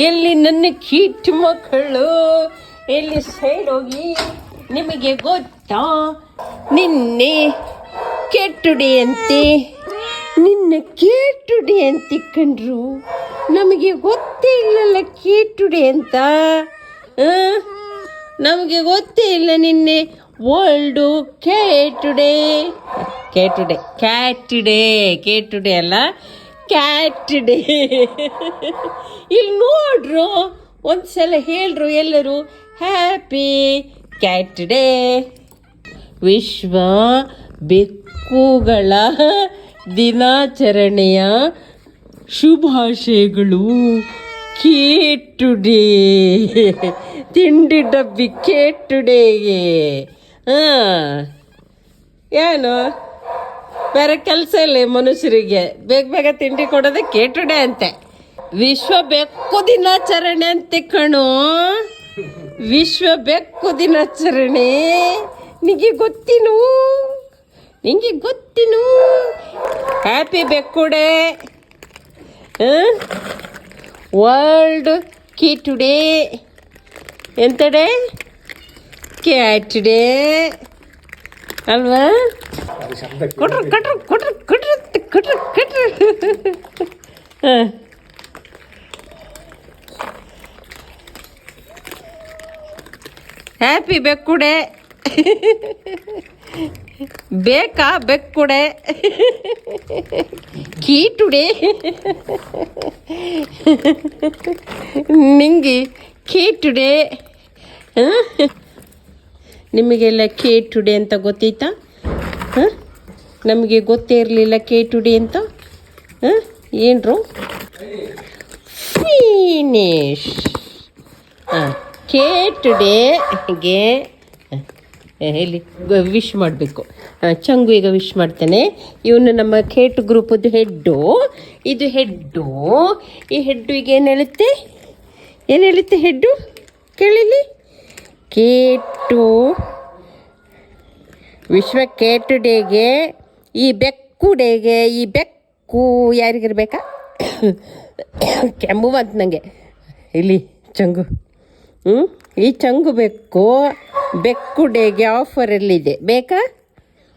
ಎಲ್ಲಿ ನನ್ನ ಕೀಟ್ ಮಕ್ಕಳು, ಎಲ್ಲಿ ಸೈಡ್ ಹೋಗಿ. ನಿಮಗೆ ಗೊತ್ತಾ ನಿನ್ನೆ ಕೆಟ್ಟುಡೆ ಅಂತೆ, ನಿನ್ನ ಕೇಟುಡೆ ಅಂತ ಕಂಡ್ರು. ನಮಗೆ ಗೊತ್ತೇ ಇಲ್ಲಲ್ಲ ಕೇಟುಡೆ ಅಂತ. ನಮಗೆ ಗೊತ್ತೇ ಇಲ್ಲ ನಿನ್ನೆ ವರ್ಲ್ಡು ಕೇಟುಡೆ ಕೇಟುಡೆ ಅಲ್ಲ ಕ್ಯಾಟುಡೆ. ಇಲ್ಲಿ ನೋಡ್ರು, ಒಂದ್ಸಲ ಹೇಳ್ರು ಎಲ್ಲರೂ ಹ್ಯಾಪಿ ಕ್ಯಾಟುಡೆ. ವಿಶ್ವ ಬೆಕ್ಕುಗಳ ದಿನಾಚರಣೆಯ ಶುಭಾಶಯಗಳು. ಕೇಟುಡೆ ತಿಂಡಿ ಡಬ್ಬಿ ಕೇಟುಡೆಗೆ. ಏನು ಬೇರೆ ಕೆಲಸ ಇಲ್ಲ ಮನುಷ್ಯರಿಗೆ, ಬೇಗ ತಿಂಡಿ ಕೊಡೋದೆ ಕೇಟುಡೆ ಅಂತೆ. ವಿಶ್ವ ಬೆಕ್ಕು ದಿನಾಚರಣೆ ಅಂತೆ ಕಣು, ವಿಶ್ವ ಬೆಕ್ಕು ದಿನಾಚರಣೆ. ನಿಂಗೆ ಗೊತ್ತಿನು ಹ್ಯಾಪಿ ಬೆಕ್ಕುಡೆ. ವರ್ಲ್ಡ್ ಕೀಟುಡೆ ಎಂತಡೆ ಕ್ಯಾಟುಡೆ ಅಲ್ವಾ? ಕೊಟ್ರು. ಹ್ಯಾಪಿ ಬೆಕ್ಕುಡೆ. ಬೇಕಾ ಬೆಕ್ಕುಡೆ ಕೀಟುಡೆ. ನಿಂಗೆ ಕೇಟುಡೆ. ನಿಮಗೆಲ್ಲ ಕೇಟುಡೆ ಅಂತ ಗೊತ್ತೈತಾ? ನಮಗೆ ಗೊತ್ತೇ ಇರಲಿಲ್ಲ ಕೇಟುಡೆ ಅಂತ. ಏನ್ರು ಫಿನಿಶ್. ಕೇಟುಡೆಗೆ ಇಲ್ಲಿ ವಿಶ್ ಮಾಡಬೇಕು. ಚಂಗು ಈಗ ವಿಶ್ ಮಾಡ್ತಾನೆ. ಇವನು ನಮ್ಮ ಕೇಟು ಗ್ರೂಪದ್ದು ಹೆಡ್ಡು. ಇದು ಹೆಡ್ಡು. ಈ ಹೆಡ್ಡು ಈಗ ಏನು ಹೇಳುತ್ತೆ ಹೆಡ್ಡು ಕೇಳಿಲಿ. ಕೇಟು ವಿಶ್ವ ಕೇಟುಡೆಗೆ, ಈ ಬೆಕ್ಕುಡೆಗೆ. ಈ ಬೆಕ್ಕು ಯಾರಿಗಿರ್ಬೇಕಾ? ಕೆಮ್ಮು ಬಂತು ನನಗೆ. ಇಲ್ಲಿ ಚಂಗು, ಈ ಚಂಗು ಬೆಕ್ಕುಡೆಗೆ ಆಫರಲ್ಲಿದೆ. ಬೇಕಾ?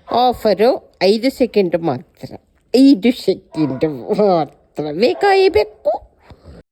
ಆಫರು 5 ಸೆಕೆಂಡ್ ಮಾತ್ರ. ಬೇಕಾ ಈ ಬೆಕ್ಕು?